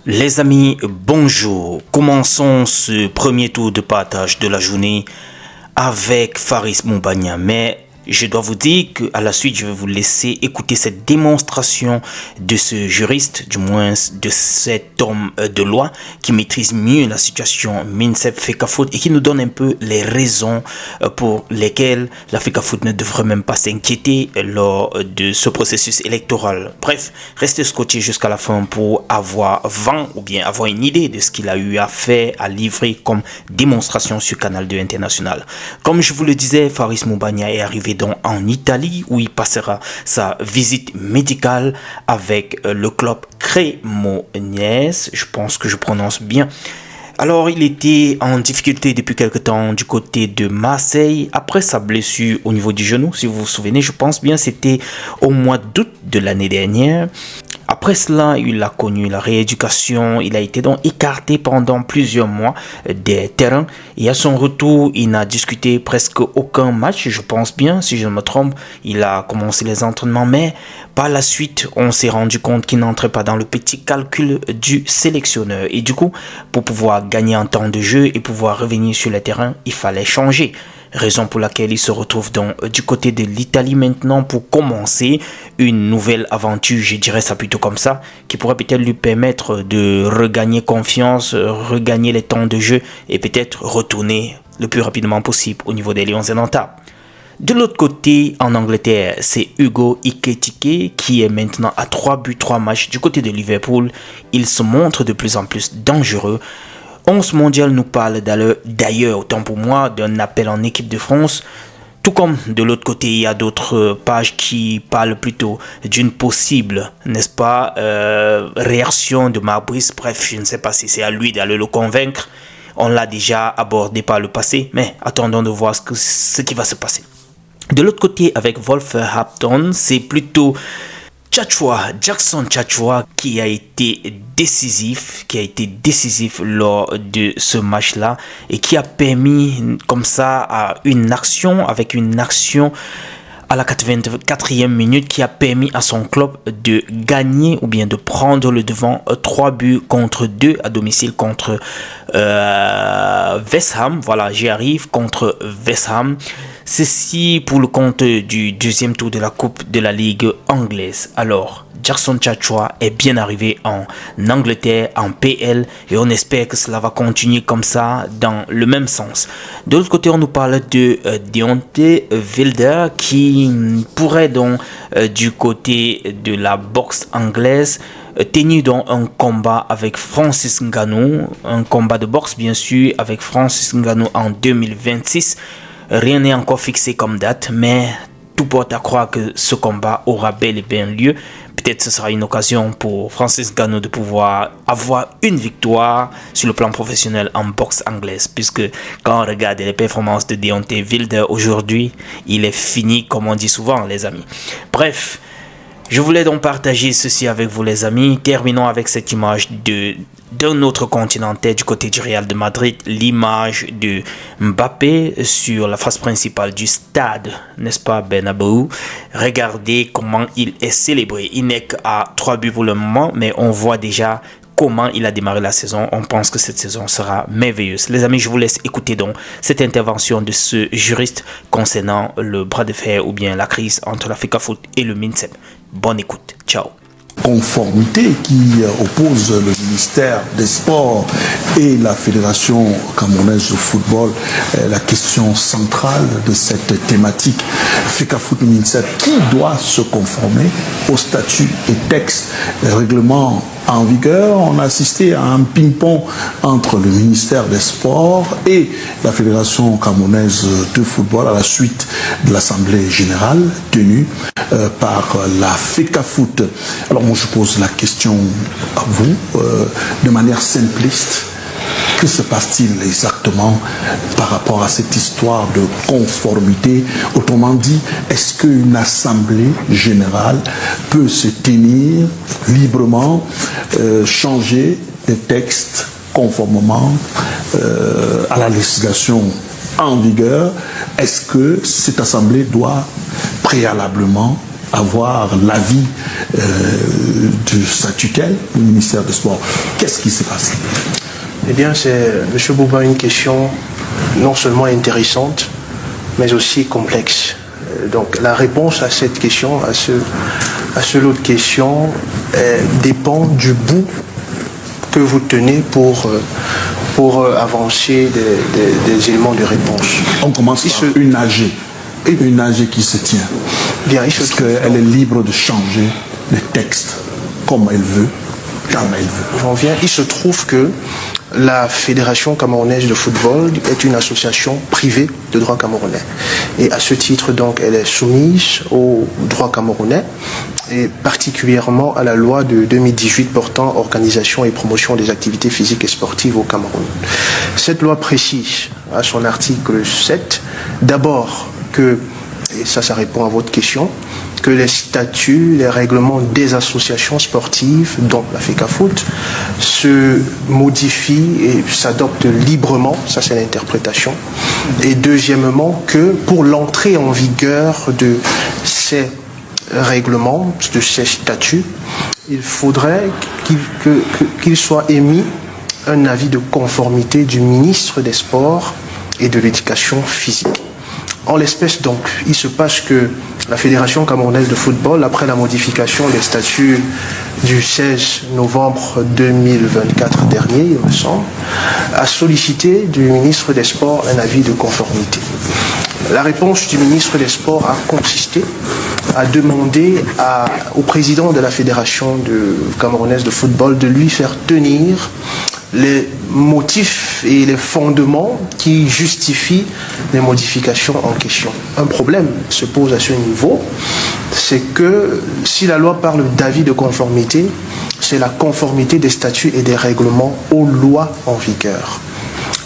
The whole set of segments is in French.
Les amis, bonjour. Commençons ce premier tour de partage de la journée avec Faris Moumbagna. Mais je dois vous dire qu'à la suite, je vais vous laisser écouter cette démonstration de ce juriste, du moins de cet homme de loi qui maîtrise mieux la situation MINSEP Fecafoot et qui nous donne un peu les raisons pour lesquelles la Fecafoot ne devrait même pas s'inquiéter lors de ce processus électoral. Bref, restez scotché jusqu'à la fin pour avoir vent ou bien avoir une idée de ce qu'il a eu à faire, à livrer comme démonstration sur Canal 2 International. Comme je vous le disais, Faris Moumbagna est arrivé donc en Italie où il passera sa visite médicale avec le club Cremonese. Je pense que je prononce bien. Alors, il était en difficulté depuis quelque temps du côté de Marseille après sa blessure au niveau du genou. Si vous vous souvenez, je pense bien c'était au mois d'août de l'année dernière. Après cela, il a connu la rééducation, il a été donc écarté pendant plusieurs mois des terrains et à son retour, il n'a discuté presque aucun match, je pense bien, si je ne me trompe, il a commencé les entraînements, mais par la suite, on s'est rendu compte qu'il n'entrait pas dans le petit calcul du sélectionneur et du coup, pour pouvoir gagner en temps de jeu et pouvoir revenir sur le terrain, il fallait changer. Raison pour laquelle il se retrouve donc du côté de l'Italie maintenant pour commencer une nouvelle aventure, je dirais ça plutôt comme ça, qui pourrait peut-être lui permettre de regagner confiance, regagner les temps de jeu et peut-être retourner le plus rapidement possible au niveau des Lions indomptables. De l'autre côté, en Angleterre, c'est Hugo Ekitike qui est maintenant à 3 buts, 3 matchs du côté de Liverpool. Il se montre de plus en plus dangereux. 11 mondial nous parle d'ailleurs, autant pour moi, d'un appel en équipe de France. Tout comme de l'autre côté, il y a d'autres pages qui parlent plutôt d'une possible, n'est-ce pas, réaction de Marbrice. Bref, je ne sais pas si c'est à lui d'aller le convaincre. On l'a déjà abordé par le passé, mais attendons de voir ce qui va se passer. De l'autre côté, avec Wolverhampton, c'est plutôt Jackson Tchatchoua qui a été décisif lors de ce match-là et qui a permis comme ça à une action à la 84e minute qui a permis à son club de gagner ou bien de prendre le devant 3 buts contre 2 à domicile contre West Ham. Voilà, j'y arrive, contre West Ham. Ceci pour le compte du deuxième tour de la Coupe de la Ligue anglaise. Alors, Jackson Tchatchoua est bien arrivé en Angleterre, en PL, et on espère que cela va continuer comme ça, dans le même sens. De l'autre côté, on nous parle de Deontay Wilder, qui pourrait donc, du côté de la boxe anglaise, tenir donc un combat avec Francis Ngannou, un combat de boxe bien sûr, avec Francis Ngannou en 2026. Rien n'est encore fixé comme date, mais tout porte à croire que ce combat aura bel et bien lieu. Peut-être ce sera une occasion pour Francis Ngannou de pouvoir avoir une victoire sur le plan professionnel en boxe anglaise. Puisque quand on regarde les performances de Deontay Wilder aujourd'hui, il est fini comme on dit souvent les amis. Bref, je voulais donc partager ceci avec vous les amis. Terminons avec cette image d'un autre continental du côté du Real de Madrid, l'image de Mbappé sur la face principale du stade, n'est-ce pas, Bernabéu. Regardez comment il est célébré. Il n'est qu'à 3 buts pour le moment, mais on voit déjà comment il a démarré la saison. On pense que cette saison sera merveilleuse. Les amis, je vous laisse écouter donc cette intervention de ce juriste concernant le bras de fer ou bien la crise entre la Fecafoot et le MINSEP. Bonne écoute. Ciao. Conformité qui oppose le ministère des Sports et la Fédération camerounaise de football, la question centrale de cette thématique, Fecafoot MINSEP, qui doit se conformer aux statuts et textes, règlements en vigueur. On a assisté à un ping-pong entre le ministère des Sports et la Fédération camerounaise de football à la suite de l'Assemblée générale tenue par la Fecafoot. Alors moi je pose la question à vous de manière simpliste. Que se passe-t-il exactement par rapport à cette histoire de conformité? Autrement dit, est-ce qu'une assemblée générale peut se tenir librement, changer des textes conformément à la législation en vigueur? Est-ce que cette assemblée doit préalablement avoir l'avis de sa tutelle, du ministère des Sports. Qu'est-ce qui s'est passé? Eh bien, c'est, M. Bouba, une question non seulement intéressante, mais aussi complexe. Donc, la réponse à cette question, à ce lot de questions, dépend du bout que vous tenez pour avancer des éléments de réponse. On commence par une AG qui se tient. Bien, est-ce qu'elle est libre de changer les textes comme elle veut, quand elle veut? J'en viens. Il se trouve que la Fédération camerounaise de football est une association privée de droit camerounais. Et à ce titre, donc, elle est soumise au droit camerounais et particulièrement à la loi de 2018 portant organisation et promotion des activités physiques et sportives au Cameroun. Cette loi précise à son article 7, d'abord que, et ça répond à votre question, que les statuts, les règlements des associations sportives, dont la FECAFOOT, se modifient et s'adoptent librement, ça c'est l'interprétation. Et deuxièmement, que pour l'entrée en vigueur de ces règlements, de ces statuts, il faudrait qu'il soit émis un avis de conformité du ministre des Sports et de l'Éducation physique. En l'espèce, donc, il se passe que la Fédération camerounaise de football, après la modification des statuts du 16 novembre 2024 dernier, il me semble, a sollicité du ministre des Sports un avis de conformité. La réponse du ministre des Sports a consisté à demander au président de la Fédération camerounaise de football de lui faire tenir les motifs et les fondements qui justifient les modifications en question. Un problème se pose à ce niveau, c'est que si la loi parle d'avis de conformité, c'est la conformité des statuts et des règlements aux lois en vigueur.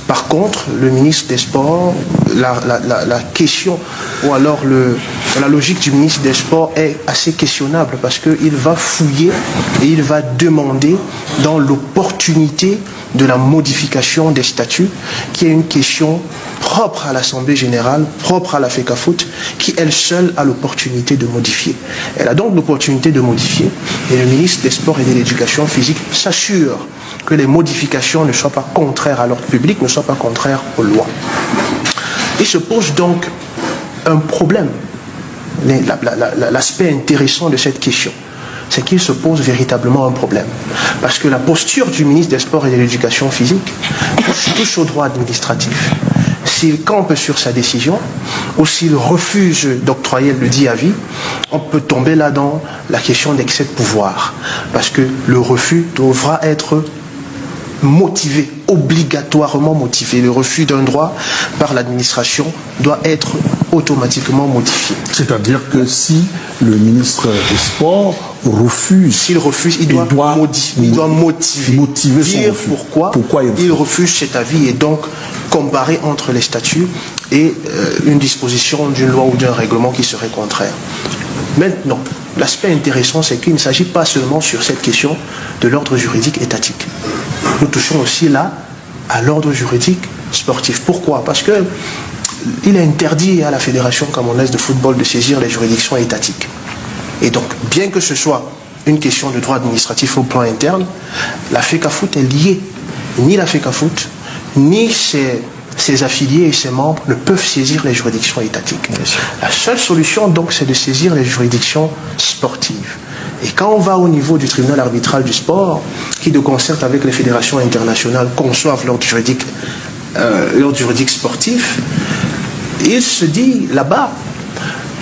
Par contre, le ministre des Sports, la question, ou alors la logique du ministre des Sports est assez questionnable parce qu'il va fouiller et il va demander dans l'opportunité de la modification des statuts, qui est une question propre à l'Assemblée générale, propre à la FECAFOOT, qui elle seule a l'opportunité de modifier. Elle a donc l'opportunité de modifier et le ministre des Sports et de l'Éducation physique s'assure que les modifications ne soient pas contraires à l'ordre public, ne soient pas contraires aux lois. Il se pose donc un problème. L'aspect intéressant de cette question, c'est qu'il se pose véritablement un problème. Parce que la posture du ministre des Sports et de l'Éducation physique touche au droit administratif. S'il campe sur sa décision, ou s'il refuse d'octroyer le dit avis, on peut tomber là dans la question d'excès de pouvoir. Parce que le refus devra être motivé, obligatoirement motivé. Le refus d'un droit par l'administration doit être automatiquement modifié. C'est-à-dire que si le ministre des Sports refuse... S'il refuse, il doit motiver dire pourquoi il refuse cet avis et donc comparer entre les statuts et une disposition d'une loi ou d'un règlement qui serait contraire. Maintenant, l'aspect intéressant, c'est qu'il ne s'agit pas seulement sur cette question de l'ordre juridique étatique. Nous touchons aussi là à l'ordre juridique sportif. Pourquoi? Parce que il est interdit à la Fédération camerounaise de football de saisir les juridictions étatiques. Et donc, bien que ce soit une question de droit administratif au plan interne, la FECAFOOT est liée. Ni la FECAFOOT, ni ses affiliés et ses membres ne peuvent saisir les juridictions étatiques. La seule solution, donc, c'est de saisir les juridictions sportives. Et quand on va au niveau du tribunal arbitral du sport, qui de concert avec les fédérations internationales conçoivent l'ordre juridique sportif, il se dit là-bas,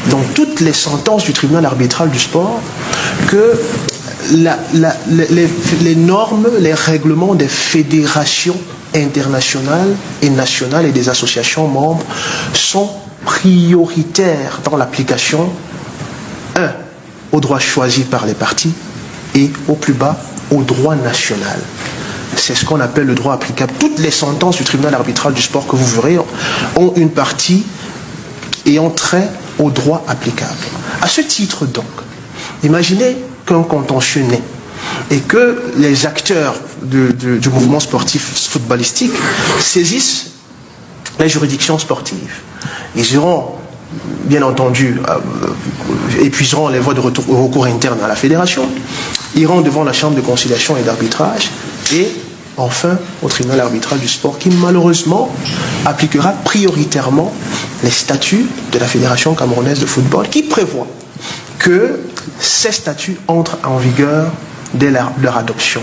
dans toutes les sentences du tribunal arbitral du sport, que les normes, les règlements des fédérations internationales et nationales et des associations membres sont prioritaires dans l'application, au droit choisi par les parties et au plus bas, au droit national. C'est ce qu'on appelle le droit applicable. Toutes les sentences du tribunal arbitral du sport que vous verrez ont une partie ayant trait au droit applicable. À ce titre donc, imaginez qu'un contentieux naît et que les acteurs du mouvement sportif footballistique saisissent les juridictions sportives. Ils iront bien entendu, épuiseront les voies de recours interne à la fédération, iront devant la chambre de conciliation et d'arbitrage, et enfin au tribunal arbitral du sport, qui malheureusement appliquera prioritairement les statuts de la Fédération camerounaise de football, qui prévoit que ces statuts entrent en vigueur dès leur adoption.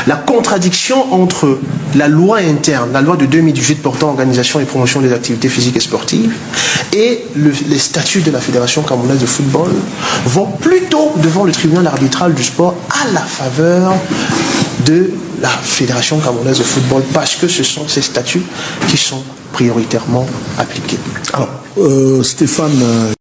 La contradiction entre la loi interne, la loi de 2018 portant organisation et promotion des activités physiques et sportives, et les statuts de la Fédération camerounaise de football vont plutôt devant le tribunal arbitral du sport à la faveur de la Fédération camerounaise de football, parce que ce sont ces statuts qui sont prioritairement appliqués. Alors, Stéphane,